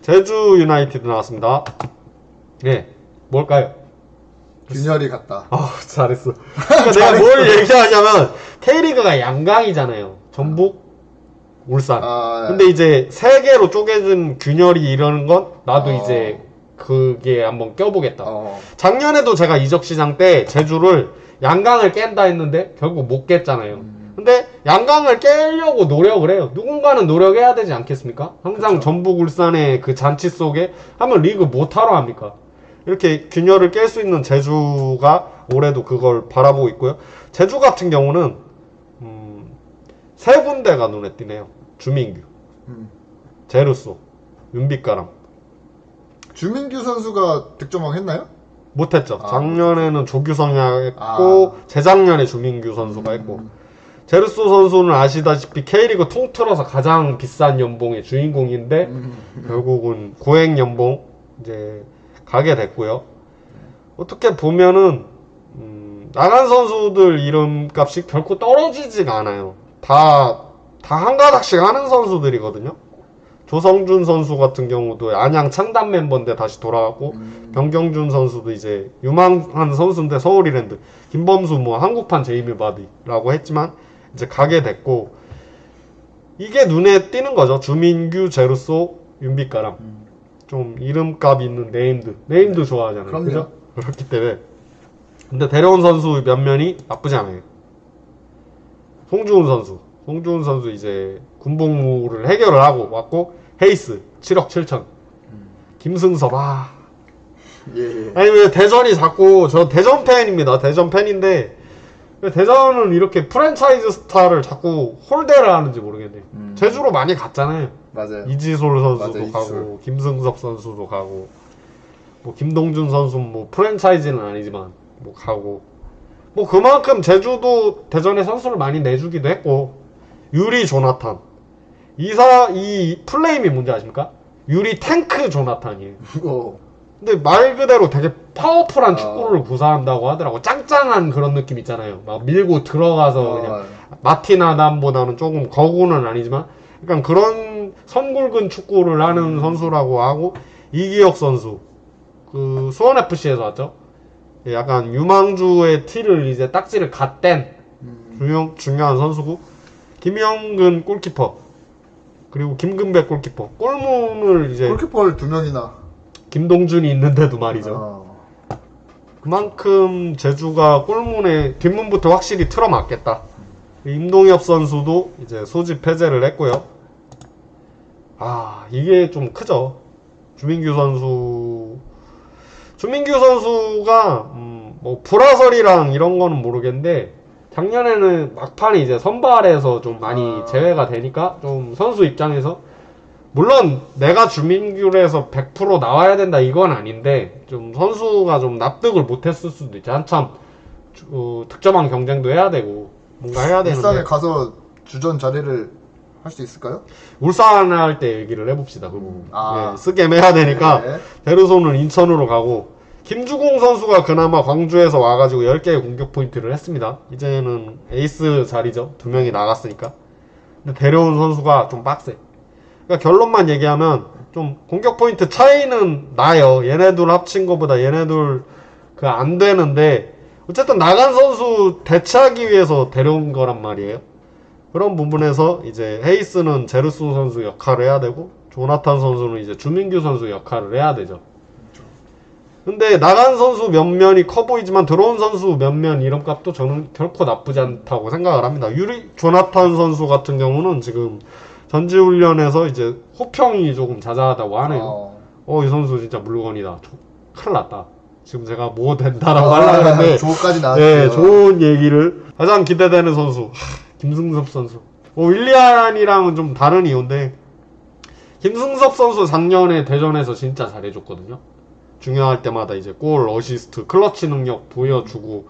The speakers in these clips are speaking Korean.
제주 유나이티드 나왔습니다. 네, 뭘까요? 균열이 같다. 잘했어. 그러니까 내가 뭘 얘기하냐면 K리그가 양강이잖아요. 전북, 울산. 근데 이제 세 개로 쪼개진 균열이 이러는 건 나도 이제 그게 한번 껴보겠다. 작년에도 제가 이적 시장 때 제주를 양강을 깬다 했는데 결국 못 깼잖아요. 근데 양강을 깨려고 노력을 해요. 누군가는 노력해야 되지 않겠습니까? 항상 그쵸. 전북, 울산의 그 잔치 속에 하면 리그 못하러 합니까? 이렇게 균열을 깰 수 있는 제주가 올해도 그걸 바라보고 있고요. 제주 같은 경우는 세 군데가 눈에 띄네요. 주민규, 제르소, 윤빛가람. 주민규 선수가 득점왕 했나요? 못했죠. 작년에는 조규성이 했고 재작년에 주민규 선수가 했고 제르소 선수는 아시다시피 K리그 통틀어서 가장 비싼 연봉의 주인공인데 결국은 고액 연봉 이제 가게 됐고요. 어떻게 보면은 나간 선수들 이름값이 결코 떨어지지가 않아요. 다 한 가닥씩 하는 선수들이거든요. 조성준 선수 같은 경우도 안양 창단 멤버인데 다시 돌아갔고 변경준 선수도 이제 유망한 선수인데 서울이랜드, 김범수 뭐 한국판 제이미 바디라고 했지만 이제 가게 됐고 이게 눈에 띄는 거죠. 주민규, 제르소, 윤빛가람. 좀 이름값 있는 네임드 좋아하잖아요. 그럼요. 그죠? 그렇기 때문에 근데 데려온 선수 몇몇이 나쁘지 않아요. 송주훈 선수 이제 군복무를 해결을 하고 왔고 헤이스 7억 7천. 김승섭 예. 아니 왜 대전이 자꾸 저 대전 팬입니다. 대전 팬인데 왜 대전은 이렇게 프랜차이즈 스타를 자꾸 홀대를 하는지 모르겠네요. 제주로 많이 갔잖아요. 맞아요. 이지솔 선수도 맞아요, 가고 김승섭 선수도 가고 뭐 김동준 선수 뭐 프랜차이즈는 아니지만 뭐 가고 뭐 그만큼 제주도 대전에 선수를 많이 내주기도 했고 유리 조나탄 이 플레임이 뭔지 아십니까? 유리 탱크 조나탄이에요. 근데 말 그대로 되게 파워풀한 축구를 구사한다고 하더라고. 짱짱한 그런 느낌 있잖아요. 막 밀고 들어가서 그냥 마틴 아담보다는 조금 거구는 아니지만 약간 그런 선굵은 축구를 하는 선수라고 하고 이기혁 선수 그 수원FC에서 왔죠. 약간 유망주의 티를 이제 딱지를 갓뗀 중요한 선수고 김영근 골키퍼 그리고 김근백 골키퍼 골문을 이제 골키퍼를 2명이나 김동준이 있는데도 말이죠. 그만큼 제주가 골문에 뒷문부터 확실히 틀어맞겠다. 임동엽 선수도 이제 소집 해제를 했고요. 이게 좀 크죠. 주민규 선수가 뭐 불화설이랑 이런 거는 모르겠는데 작년에는 막판에 이제 선발에서 좀 많이 제외가 되니까 좀 선수 입장에서 물론 내가 주민규에서 100% 나와야 된다 이건 아닌데 좀 선수가 좀 납득을 못했을 수도 있지. 한참 득점왕 경쟁도 해야 되고 뭔가 해야 되는데 울산에 가서 주전 자리를 할 수 있을까요? 울산 할 때 얘기를 해봅시다. 그리고 쓰겜 해야 되니까 데르소는 인천으로 가고 김주공 선수가 그나마 광주에서 와가지고 10개의 공격 포인트를 했습니다. 이제는 에이스 자리죠. 2명이 나갔으니까. 근데 데려온 선수가 좀 빡세. 그러니까 결론만 얘기하면 좀 공격 포인트 차이는 나요. 얘네들 합친 거보다 얘네들 그 안 되는데 어쨌든 나간 선수 대체하기 위해서 데려온 거란 말이에요. 그런 부분에서 이제 헤이스는 제르소 선수 역할을 해야 되고 조나탄 선수는 이제 주민규 선수 역할을 해야 되죠. 근데 나간 선수 몇몇이 커 보이지만 들어온 선수 몇몇 이름값도 저는 결코 나쁘지 않다고 생각을 합니다. 조나탄 선수 같은 경우는 지금 전지훈련에서 이제 호평이 조금 자자하다고 하네요. 이 선수 진짜 물건이다. 큰일 났다. 지금 제가 뭐 된다라고 하려고 했는데 조까지 나왔어요. 네, 좋은 얘기를. 가장 기대되는 선수 김승섭 선수. 윌리안이랑은 좀 다른 이유인데 김승섭 선수 작년에 대전에서 진짜 잘해줬거든요. 중요할 때마다 이제 골, 어시스트, 클러치 능력 보여주고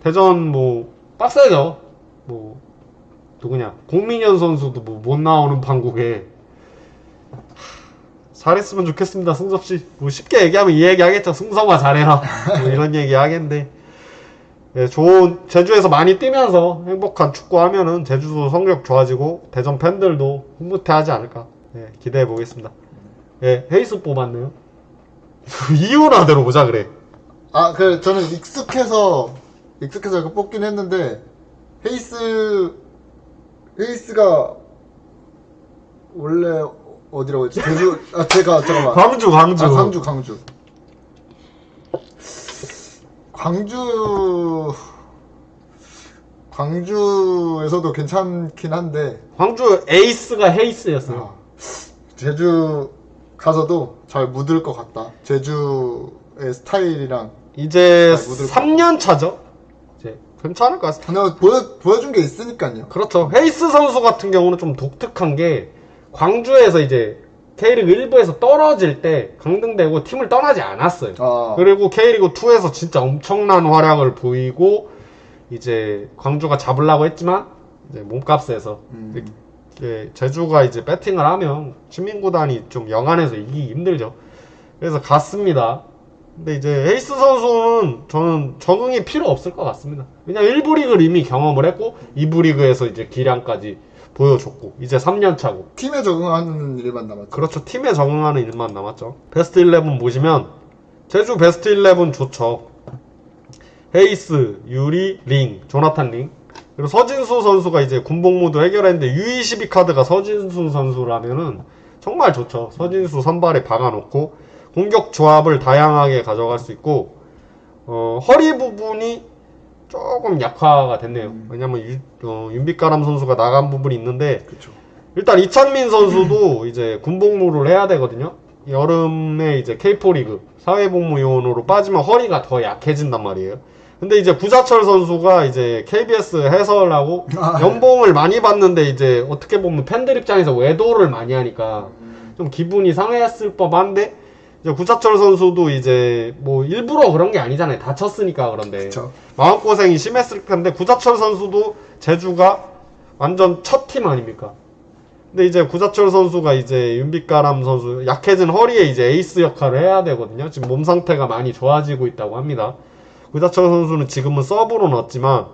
대전 뭐 빡세죠. 뭐 누구냐 공민현 선수도 뭐 못 나오는 판국에 잘했으면 좋겠습니다. 승섭씨 뭐 쉽게 얘기하면 이 얘기 하겠죠. 승섭아 잘해라 뭐 이런 얘기 하겠는데 좋은 제주에서 많이 뛰면서 행복한 축구하면은 제주도 성적 좋아지고 대전 팬들도 흐뭇해하지 않을까 기대해 보겠습니다. 예, 헤이스 뽑았네요. 이유나 들어보자 그래. 아, 그 저는 익숙해서 이거 뽑긴 했는데 헤이스가 원래 어디라고 했지? 제주 제가 잠깐만. 광주. 광주에서도 괜찮긴 한데 광주 에이스가 헤이스였어요. 제주 가서도 잘 묻을 것 같다. 제주의 스타일이랑 이제 3년 차죠. 이제 괜찮을 것 같습니다. 보여준 게 있으니까요. 그렇죠. 헤이스 선수 같은 경우는 좀 독특한 게 광주에서 이제 K리그 1부에서 떨어질 때 강등되고 팀을 떠나지 않았어요. 그리고 K리그 2에서 진짜 엄청난 활약을 보이고 이제 광주가 잡으려고 했지만 이제 몸값에서 제주가 이제 배팅을 하면 시민구단이 좀 영안에서 이기기 힘들죠. 그래서 갔습니다. 근데 이제 헤이스 선수는 저는 적응이 필요 없을 것 같습니다. 왜냐면 1부 리그를 이미 경험을 했고 2부 리그에서 이제 기량까지 보여줬고 이제 3년 차고 팀에 적응하는 일만 남았죠. 그렇죠. 팀에 적응하는 일만 남았죠. 베스트 11 보시면 제주 베스트 11 좋죠. 헤이스, 유리, 링, 조나탄 링. 그리고 서진수 선수가 이제 군복 모드 해결했는데 U22 카드가 서진수 선수라면은 정말 좋죠. 서진수 선발에 박아놓고 공격 조합을 다양하게 가져갈 수 있고 허리 부분이 조금 약화가 됐네요. 왜냐면 윤빛가람 선수가 나간 부분이 있는데 그쵸. 일단 이창민 선수도 이제 군복무를 해야 되거든요. 여름에 이제 K4 리그 사회복무 요원으로 빠지면 허리가 더 약해진단 말이에요. 근데 이제 구자철 선수가 이제 KBS 해설하고 연봉을 많이 받는데 이제 어떻게 보면 팬들 입장에서 외도를 많이 하니까 좀 기분이 상했을 법한데 이제 구자철 선수도 이제 뭐 일부러 그런 게 아니잖아요. 다쳤으니까 그런데 그쵸. 마음고생이 심했을 텐데 구자철 선수도 제주가 완전 첫 팀 아닙니까? 근데 이제 구자철 선수가 이제 윤빛가람 선수 약해진 허리에 이제 에이스 역할을 해야 되거든요. 지금 몸 상태가 많이 좋아지고 있다고 합니다. 구자철 선수는 지금은 서브로 넣었지만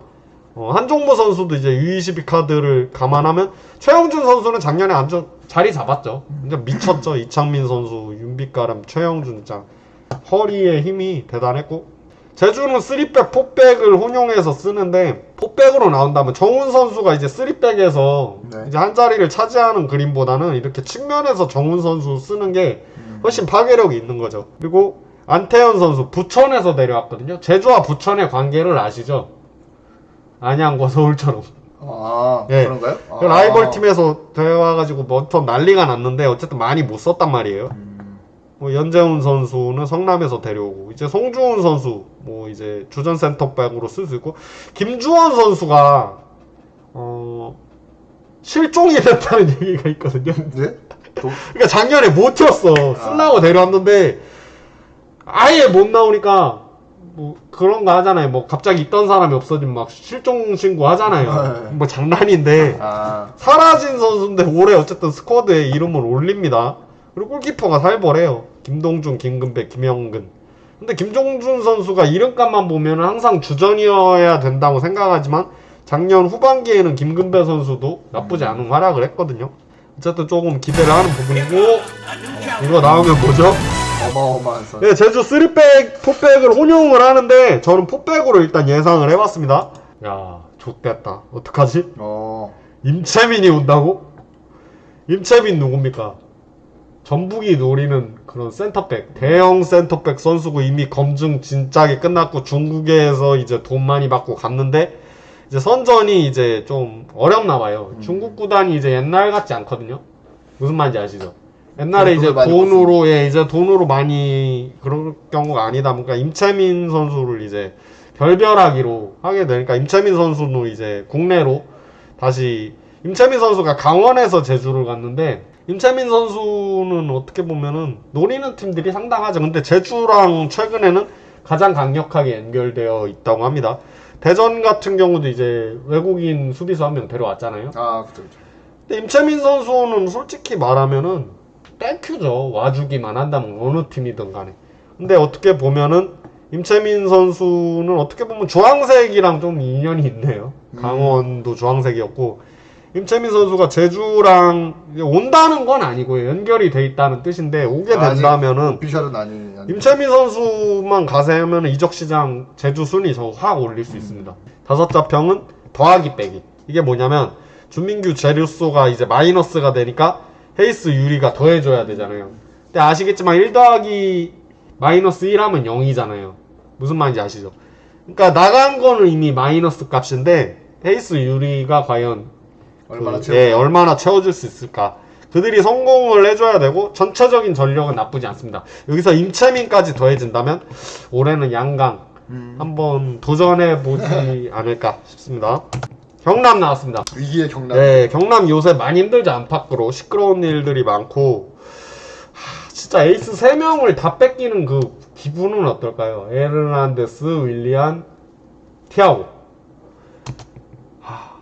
한종무 선수도 이제 U22 카드를 감안하면 최영준 선수는 작년에 완전 자리 잡았죠. 완전 미쳤죠. 이창민 선수, 윤빛가람, 최영준 짱 허리의 힘이 대단했고 제주는 3백, 4백을 혼용해서 쓰는데 4백으로 나온다면 정훈 선수가 이제 3백에서 이제 한 자리를 차지하는 그림보다는 이렇게 측면에서 정훈 선수 쓰는 게 훨씬 파괴력이 있는 거죠. 그리고 안태현 선수 부천에서 내려왔거든요. 제주와 부천의 관계를 아시죠? 안양과 서울처럼. 예. 그런가요? 라이벌 팀에서 대와가지고 뭐좀 난리가 났는데 어쨌든 많이 못 썼단 말이에요. 뭐 연재훈 선수는 성남에서 데려오고 이제 송주훈 선수 뭐 이제 주전 센터백으로 쓸 수 있고 김주원 선수가 실종이 됐다는 얘기가 있거든요. 네? 그러니까 작년에 못 튀었어. 쓰려고 데려왔는데 아예 못 나오니까 뭐 그런 거 하잖아요. 뭐 갑자기 있던 사람이 없어지면 막 실종 신고 하잖아요. 뭐 장난인데 사라진 선수인데 올해 어쨌든 스쿼드에 이름을 올립니다. 그리고 골키퍼가 살벌해요. 김동준, 김근배, 김영근. 근데 김종준 선수가 이름값만 보면 항상 주전이어야 된다고 생각하지만 작년 후반기에는 김근배 선수도 나쁘지 않은 활약을 했거든요. 어쨌든 조금 기대를 하는 부분이고 이거 나오면 뭐죠? 어마어마한 선수. 네, 제주 3백, 4백을 혼용을 하는데 저는 4백으로 일단 예상을 해봤습니다. 야, 좆됐다. 어떡하지? 임채민이 온다고? 임채민 누굽니까? 전북이 노리는 그런 센터백, 대형 센터백 선수고 이미 검증 진작에 끝났고 중국에서 이제 돈 많이 받고 갔는데 이제 선전이 이제 좀 어렵나 봐요. 중국 구단이 이제 옛날 같지 않거든요. 무슨 말인지 아시죠? 옛날에 이제 돈으로 이제 돈으로 많이 그런 경우가 아니다 보니까 임채민 선수를 이제 별별하기로 하게 되니까 임채민 선수는 이제 국내로 다시 임채민 선수가 강원에서 제주를 갔는데 임채민 선수는 어떻게 보면은 노리는 팀들이 상당하죠. 근데 제주랑 최근에는 가장 강력하게 연결되어 있다고 합니다. 대전 같은 경우도 이제 외국인 수비수 한 명 데려왔잖아요. 그쵸. 근데 임채민 선수는 솔직히 말하면은 땡큐죠. 와주기만 한다면 어느 팀이든 간에. 근데 어떻게 보면은 임채민 선수는 어떻게 보면 주황색이랑 좀 인연이 있네요. 강원도 주황색이었고 임채민 선수가 제주랑 온다는 건 아니고요. 연결이 돼 있다는 뜻인데 오게 된다면은 오피셜은 아니. 임채민 선수만 가세하면 이적 시장 제주 순위 저 확 올릴 수 있습니다. 5자평은 더하기 빼기. 이게 뭐냐면 준민규 제루소가 이제 마이너스가 되니까 헤이스 유리가 더해줘야 되잖아요. 근데 아시겠지만 1 더하기 마이너스 1 하면 0이잖아요. 무슨 말인지 아시죠? 그러니까 나간 거는 이미 마이너스 값인데 헤이스 유리가 과연 얼마나 채워줄 수 있을까? 그들이 성공을 해줘야 되고 전체적인 전력은 나쁘지 않습니다. 여기서 임채민까지 더해진다면 올해는 양강 한번 도전해보지 않을까 싶습니다. 경남 나왔습니다. 위기의 경남. 네, 경남 요새 많이 힘들지 안팎으로 시끄러운 일들이 많고 진짜 에이스 3명을 다 뺏기는 그 기분은 어떨까요? 에르난데스, 윌리안, 티아고.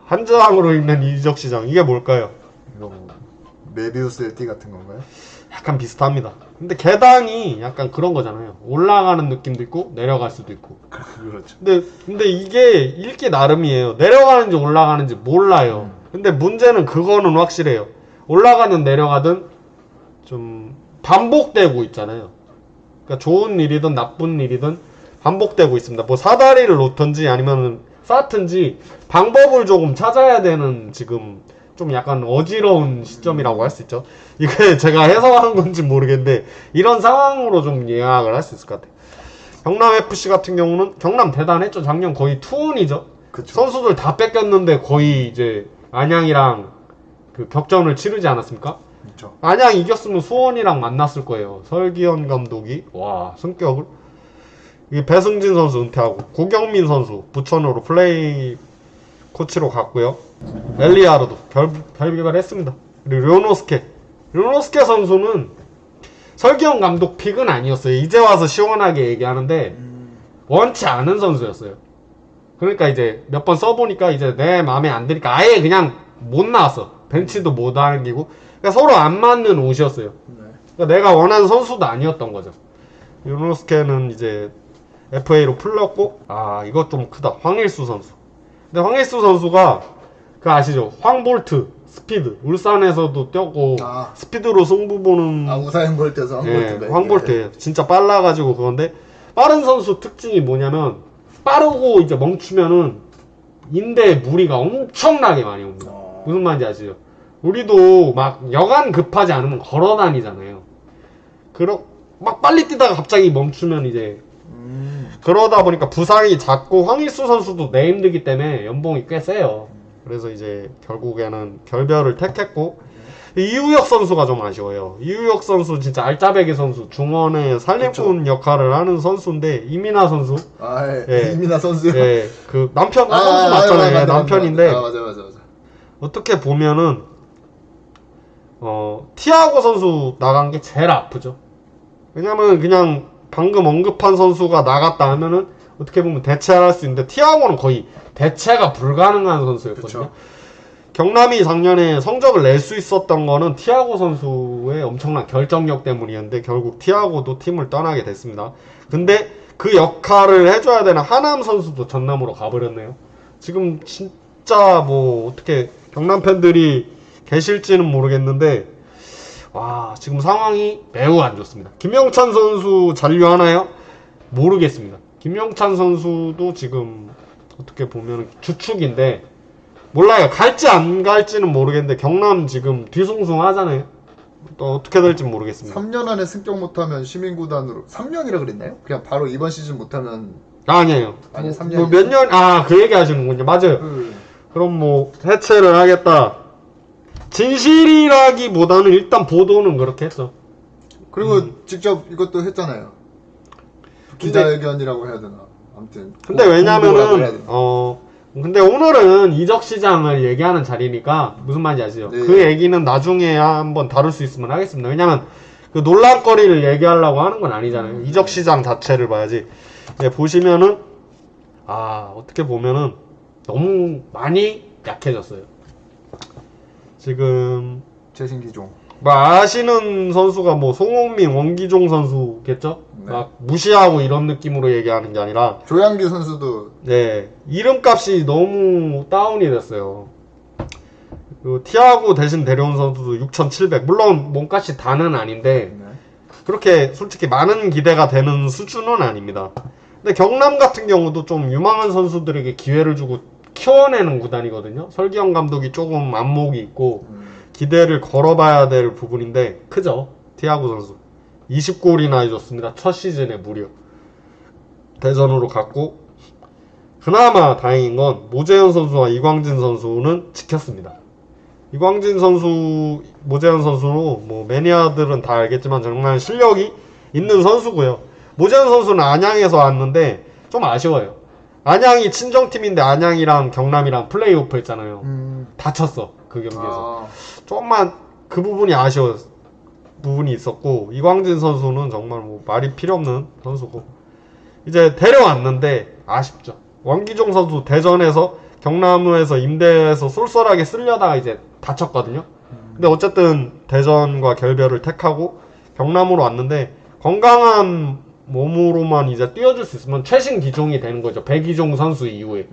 한 장으로 있는 이적 시장 이게 뭘까요? 이거 메비우스의 띠 같은 건가요? 약간 비슷합니다. 근데 계단이 약간 그런 거잖아요. 올라가는 느낌도 있고 내려갈 수도 있고. 그렇죠. 근데 이게 읽기 나름이에요. 내려가는지 올라가는지 몰라요. 근데 문제는 그거는 확실해요. 올라가든 내려가든 좀 반복되고 있잖아요. 그러니까 좋은 일이든 나쁜 일이든 반복되고 있습니다. 뭐 사다리를 놓든지 아니면 쌓든지 방법을 조금 찾아야 되는 지금 좀 약간 어지러운 시점이라고 할 수 있죠. 이게 제가 해석하는 건지 모르겠는데 이런 상황으로 좀 예약을 할 수 있을 것 같아요. 경남FC 같은 경우는 경남 대단했죠. 작년 거의 투혼이죠. 그쵸. 선수들 다 뺏겼는데 거의 이제 안양이랑 그 격전을 치르지 않았습니까? 그렇죠. 안양 이겼으면 수원이랑 만났을 거예요. 설기현 감독이 와 승격을 이 배승진 선수 은퇴하고 고경민 선수 부천으로 플레이 코치로 갔고요. 엘리아르도 결별했습니다. 그리고 료노스케 선수는 설기현 감독 픽은 아니었어요. 이제 와서 시원하게 얘기하는데 원치 않은 선수였어요. 그러니까 이제 몇 번 써보니까 이제 내 마음에 안 드니까 아예 그냥 못 나왔어. 벤치도 못 당기고 그러니까 서로 안 맞는 옷이었어요. 그러니까 내가 원하는 선수도 아니었던 거죠. 료노스케는 이제 FA로 풀렸고 이거 좀 크다. 황일수 선수. 근데 황일수 선수가 그 아시죠? 황볼트 스피드 울산에서도 뛰었고 스피드로 승부 보는 우사인 볼트에서 황볼트. 황볼트 진짜 빨라가지고 그건데 빠른 선수 특징이 뭐냐면 빠르고 이제 멈추면은 인대에 무리가 엄청나게 많이 옵니다. 무슨 말인지 아시죠? 우리도 막 여간 급하지 않으면 걸어 다니잖아요. 막 빨리 뛰다가 갑자기 멈추면 이제 그러다 보니까 부상이 잦고 황일수 선수도 네임드기 때문에 연봉이 꽤 세요. 그래서 이제 결국에는 결별을 택했고 이우혁 선수가 좀 아쉬워요. 이우혁 선수 진짜 알짜배기 선수 중원의 살림꾼 역할을 하는 선수인데 이민아 선수 이민아 선수 그 남편 선수 맞잖아요. 남편인데 맞아. 어떻게 보면은 티아고 선수 나간 게 제일 아프죠. 왜냐면 그냥 방금 언급한 선수가 나갔다 하면은 어떻게 보면 대체할 수 있는데 티아고는 거의 대체가 불가능한 선수였거든요. 그쵸. 경남이 작년에 성적을 낼 수 있었던 거는 티아고 선수의 엄청난 결정력 때문이었는데 결국 티아고도 팀을 떠나게 됐습니다. 근데 그 역할을 해줘야 되는 하남 선수도 전남으로 가버렸네요. 지금 진짜 뭐 어떻게 경남 팬들이 계실지는 모르겠는데 와 지금 상황이 매우 안 좋습니다. 김영찬 선수 잔류하나요? 모르겠습니다. 김영찬 선수도 지금 어떻게 보면 주축인데 몰라요. 갈지 안 갈지는 모르겠는데 경남 지금 뒤숭숭 하잖아요. 또 어떻게 될지 모르겠습니다. 3년 안에 승격 못하면 시민구단으로 3년이라 그랬나요? 그냥 바로 이번 시즌 못하면 아니에요. 아니 3년 몇 년? 그 얘기 하시는군요. 맞아요. 그럼 뭐 해체를 하겠다. 진실이라기보다는 일단 보도는 그렇게 했어. 그리고 직접 이것도 했잖아요. 기자회견이라고 해야 되나? 아무튼. 근데 왜냐면은 근데 오늘은 이적 시장을 얘기하는 자리니까 무슨 말인지 아시죠? 네. 그 얘기는 나중에 한번 다룰 수 있으면 하겠습니다. 왜냐면 그 논란거리를 얘기하려고 하는 건 아니잖아요. 이적 시장 자체를 봐야지. 보시면은 어떻게 보면은 너무 많이 약해졌어요. 지금 최신기종 뭐 아시는 선수가 뭐 송흥민, 원기종 선수겠죠? 네. 막 무시하고 이런 느낌으로 얘기하는 게 아니라 조양기 선수도 이름값이 너무 다운이 됐어요. 그리고 티아고 대신 데려온 선수도 6,700. 물론 몸값이 다는 아닌데 네. 그렇게 솔직히 많은 기대가 되는 수준은 아닙니다. 근데 경남 같은 경우도 좀 유망한 선수들에게 기회를 주고 키워내는 구단이거든요. 설기현 감독이 조금 안목이 있고 기대를 걸어봐야 될 부분인데 크죠. 티아고 선수 20골이나 해줬습니다. 첫 시즌에 무려. 대전으로 갔고 그나마 다행인 건 모재현 선수와 이광진 선수는 지켰습니다. 이광진 선수, 모재현 선수로 뭐 매니아들은 다 알겠지만 정말 실력이 있는 선수고요. 모재현 선수는 안양에서 왔는데 좀 아쉬워요. 안양이 친정팀인데 안양이랑 경남이랑 플레이오프 했잖아요. 다쳤어 그 경기에서. 조금만 그 부분이 아쉬운 부분이 있었고 이광진 선수는 정말 뭐 말이 필요 없는 선수고 이제 데려왔는데 아쉽죠. 원기종 선수 대전에서 경남에서 임대해서 쏠쏠하게 쓰려다가 이제 다쳤거든요. 근데 어쨌든 대전과 결별을 택하고 경남으로 왔는데 건강한 몸으로만 이제 뛰어줄 수 있으면 최신 기종이 되는 거죠. 백이종 선수 이후에.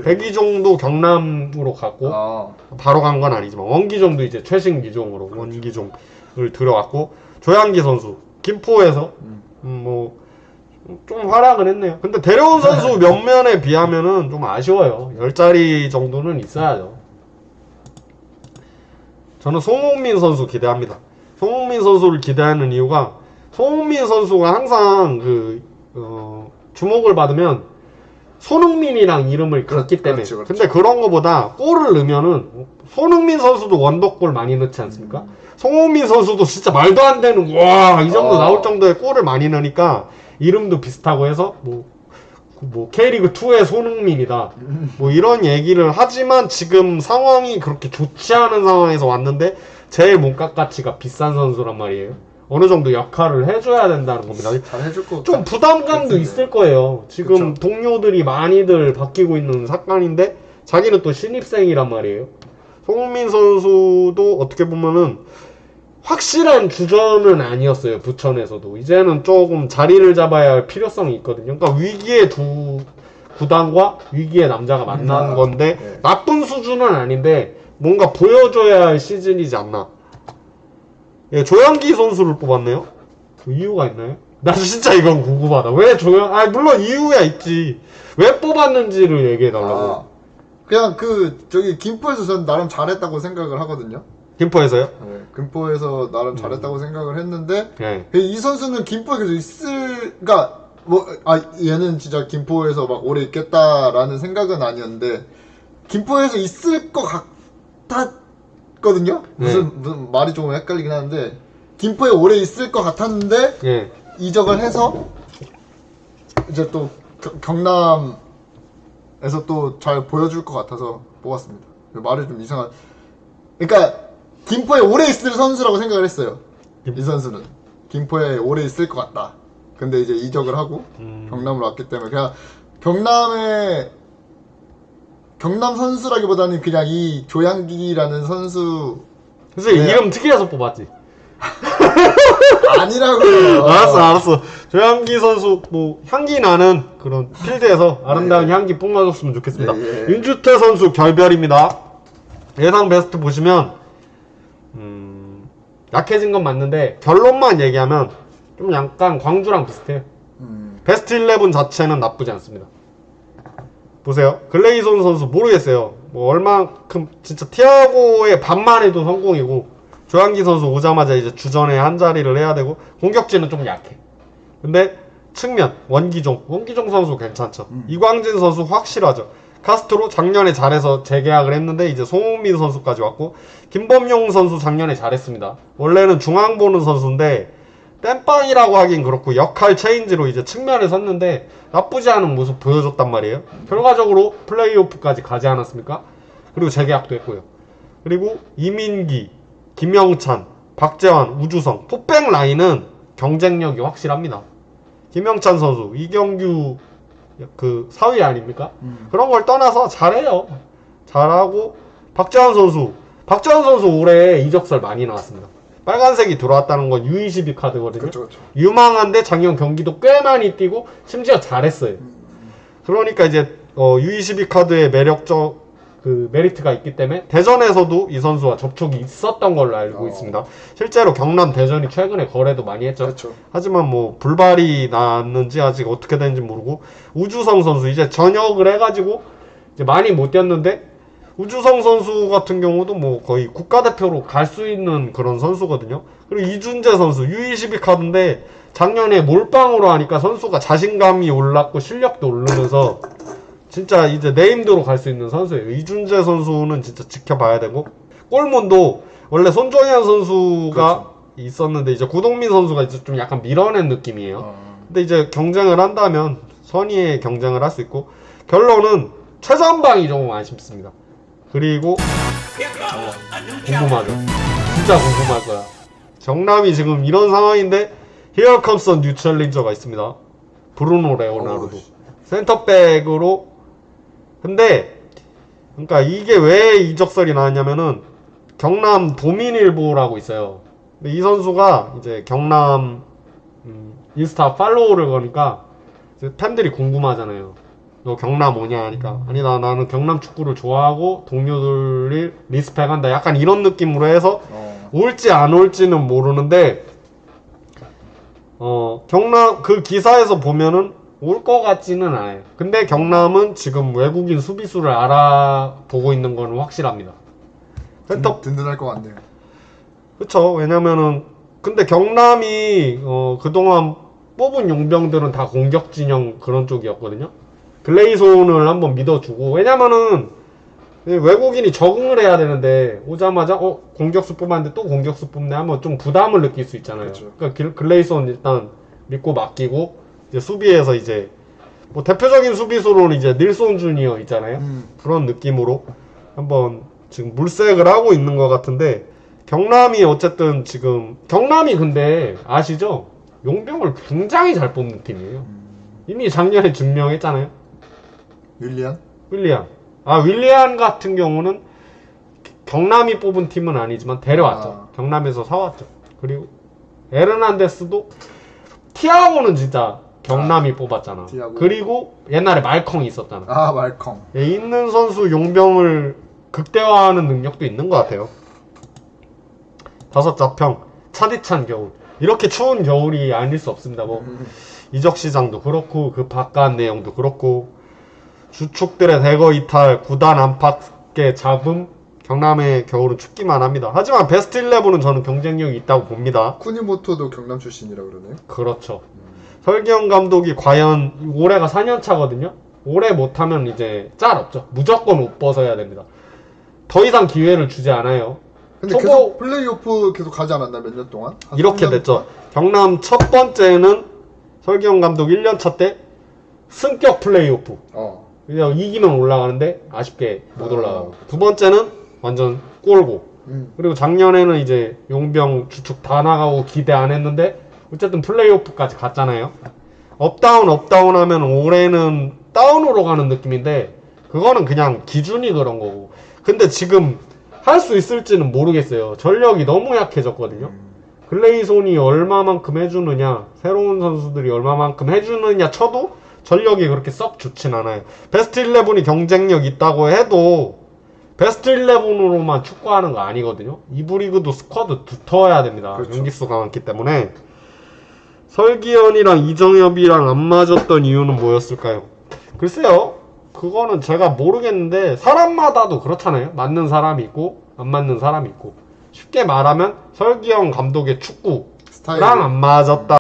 백이종도 경남으로 갔고 바로 간 건 아니지만 원기종도 이제 최신 기종으로 원기종을 들어왔고 조양기 선수 김포에서 뭐 좀 활약은 했네요. 근데 데려온 선수 몇면에 비하면은 좀 아쉬워요. 10자리 정도는 있어야죠. 저는 송흥민 선수 기대합니다. 송흥민 선수를 기대하는 이유가 송흥민 선수가 항상 주목을 받으면 손흥민이랑 이름을 갖기 때문에. 그렇죠. 근데 그런 거보다 골을 넣으면은 손흥민 선수도 원더골 많이 넣지 않습니까? 송흥민 선수도 진짜 말도 안 되는 와 이 정도 나올 정도의 골을 많이 넣으니까 이름도 비슷하고 해서 뭐 K리그 2의 손흥민이다 뭐 이런 얘기를 하지만 지금 상황이 그렇게 좋지 않은 상황에서 왔는데 제일 몸값 가치가 비싼 선수란 말이에요. 어느 정도 역할을 해줘야 된다는 겁니다. 잘 해줄 것 좀 부담감도 있을 거예요. 지금 그쵸. 동료들이 많이들 바뀌고 있는 사건인데 자기는 또 신입생이란 말이에요. 송민 선수도 어떻게 보면은 확실한 주전은 아니었어요. 부천에서도. 이제는 조금 자리를 잡아야 할 필요성이 있거든요. 그러니까 위기의 두 구단과 위기의 남자가 만난 건데 네. 나쁜 수준은 아닌데 뭔가 보여줘야 할 시즌이지 않나. 예, 조양기 선수를 뽑았네요. 그 이유가 있나요? 나 진짜 이건 궁금하다. 왜 물론 이유야 있지. 왜 뽑았는지를 얘기해달라고. 그냥 저기 김포에서 전 나름 잘했다고 생각을 하거든요. 김포에서요? 네, 김포에서 나름 잘했다고 생각을 했는데 네. 이 선수는 김포에 계속 그러니까 얘는 진짜 김포에서 막 오래 있겠다라는 생각은 아니었는데 김포에서 있을 것 같았거든요. 무슨 말이 조금 헷갈리긴 하는데 김포에 오래 있을 것 같았는데 네. 이적을 해서 이제 또 경남에서 또 잘 보여줄 것 같아서 뽑았습니다. 말이 좀 이상한. 그러니까 김포에 오래 있을 선수라고 생각을 했어요. 이 선수는 김포에 오래 있을 것 같다. 근데 이제 이적을 하고 경남으로 왔기 때문에 그냥 경남 선수라기보다는 그냥 이 조양기라는 선수. 그래서 이름 특이해서 뽑았지. 아니라고요. 알았어. 조양기 선수 뭐 향기 나는 그런 필드에서 아름다운 향기 뿜어줬으면 좋겠습니다. 예. 윤주태 선수 결별입니다. 예상 베스트 보시면 약해진 건 맞는데 결론만 얘기하면 좀 약간 광주랑 비슷해요. 베스트 11 자체는 나쁘지 않습니다. 보세요. 글레이손 선수 모르겠어요. 뭐 얼만큼 진짜 티아고의 반만 해도 성공이고 조양기 선수 오자마자 이제 주전에 한 자리를 해야 되고 공격진은 좀 약해. 근데 측면 원기종 선수 괜찮죠. 이광진 선수 확실하죠. 카스트로 작년에 잘해서 재계약을 했는데 이제 송흥민 선수까지 왔고 김범용 선수 작년에 잘했습니다. 원래는 중앙 보는 선수인데 땜빵이라고 하긴 그렇고 역할 체인지로 이제 측면에 섰는데 나쁘지 않은 모습 보여줬단 말이에요. 결과적으로 플레이오프까지 가지 않았습니까? 그리고 재계약도 했고요. 그리고 이민기, 김영찬, 박재환, 우주성 포백 라인은 경쟁력이 확실합니다. 김영찬 선수, 이경규 그 사위 아닙니까? 그런 걸 떠나서 잘해요. 잘하고 박재환 선수 올해 이적설 많이 나왔습니다. 빨간색이 들어왔다는 건 U22 카드거든요. 그쵸. 유망한데 작년 경기도 꽤 많이 뛰고 심지어 잘했어요. 그러니까 이제 U22 카드의 매력적 그 메리트가 있기 때문에 대전에서도 이 선수와 접촉이 있었던 걸로 알고 있습니다. 실제로 경남 대전이 최근에 거래도 많이 했죠. 그렇죠. 하지만 뭐 불발이 났는지 아직 어떻게 되는지 모르고 우주성 선수 이제 전역을 해가지고 이제 많이 못 뛰었는데 우주성 선수 같은 경우도 뭐 거의 국가대표로 갈 수 있는 그런 선수거든요. 그리고 이준재 선수 U22 카드인데 작년에 몰빵으로 하니까 선수가 자신감이 올랐고 실력도 오르면서 진짜 이제 네임드로 갈 수 있는 선수예요. 이준재 선수는 진짜 지켜봐야 되고 골문도 원래 손정현 선수가 그렇죠. 있었는데 이제 구동민 선수가 이제 좀 약간 밀어낸 느낌이에요. 근데 이제 경쟁을 한다면 선의의 경쟁을 할 수 있고 결론은 최전방이 조금 아쉽습니다. 그리고 궁금하죠. 진짜 궁금할 거야. 정남이 지금 이런 상황인데 Here comes a new challenger가 있습니다. 브루노 레오나르도 센터백으로. 근데 그러니까 이게 왜 이적설이 나왔냐면은 경남 도민일보라고 있어요. 근데 이 선수가 이제 경남 인스타 팔로우를 거니까 이제 팬들이 궁금하잖아요. 너 경남 오냐 하니까 아니 나는 경남 축구를 좋아하고 동료들이 리스펙한다 약간 이런 느낌으로 해서 올지 안 올지는 모르는데 경남 그 기사에서 보면은 올 것 같지는 않아요. 근데 경남은 지금 외국인 수비수를 알아보고 있는 건 확실합니다. 센터 든든할 것 같네요. 그쵸. 왜냐면은 근데 경남이 그동안 뽑은 용병들은 다 공격 진영 그런 쪽이었거든요. 글레이손을 한번 믿어주고 왜냐면은 외국인이 적응을 해야 되는데 오자마자 공격수 뽑았는데 또 공격수 뽑네 하면 좀 부담을 느낄 수 있잖아요. 그렇죠. 그러니까 글레이손 일단 믿고 맡기고 이제 수비에서 이제 뭐 대표적인 수비수로는 이제 닐손 주니어 있잖아요. 그런 느낌으로 한번 지금 물색을 하고 있는 것 같은데 경남이 어쨌든 지금 경남이 근데 아시죠? 용병을 굉장히 잘 뽑는 팀이에요. 이미 작년에 증명했잖아요. 윌리안. 윌리안 같은 경우는 경남이 뽑은 팀은 아니지만 데려왔죠. 경남에서 사왔죠. 그리고 에르난데스도 티아고는 진짜 경남이 뽑았잖아. 티아고. 그리고 옛날에 말컹이 있었잖아. 말컹. 있는 선수 용병을 극대화하는 능력도 있는 것 같아요. 5자평 차디찬 겨울. 이렇게 추운 겨울이 아닐 수 없습니다. 뭐 이적 시장도 그렇고 그 바깥 내용도 그렇고 주축들의 대거 이탈, 구단 안팎의 잡음, 경남의 겨울은 춥기만 합니다. 하지만 베스트 11은 저는 경쟁력이 있다고 봅니다. 쿠니모토도 경남 출신이라고 그러네. 그렇죠. 설기현 감독이 과연 올해가 4년 차거든요. 올해 못하면 이제 짤 없죠. 무조건 옷 벗어야 됩니다. 더 이상 기회를 주지 않아요. 근데 계속 플레이오프 계속 가지 않았나 몇 년 동안? 이렇게 됐죠. 경남 첫 번째는 설기현 감독 1년 차 때 승격 플레이오프. 그냥 이기면 올라가는데 아쉽게 못 올라가고. 두 번째는 완전 꼴고. 그리고 작년에는 이제 용병 주축 다 나가고 기대 안 했는데 어쨌든 플레이오프까지 갔잖아요. 업다운 하면 올해는 다운으로 가는 느낌인데 그거는 그냥 기준이 그런 거고. 근데 지금 할 수 있을지는 모르겠어요. 전력이 너무 약해졌거든요. 글레이손이 얼마만큼 해주느냐, 새로운 선수들이 얼마만큼 해주느냐 쳐도 전력이 그렇게 썩 좋진 않아요. 베스트 11이 경쟁력 있다고 해도 베스트 11으로만 축구하는 거 아니거든요. 2부 리그도 스쿼드 두터워야 됩니다. 그렇죠. 경기수가 많기 때문에. 설기현이랑 이정엽이랑 안 맞았던 이유는 뭐였을까요? 글쎄요. 그거는 제가 모르겠는데 사람마다도 그렇잖아요. 맞는 사람이 있고 안 맞는 사람이 있고 쉽게 말하면 설기현 감독의 축구랑 안 맞았다.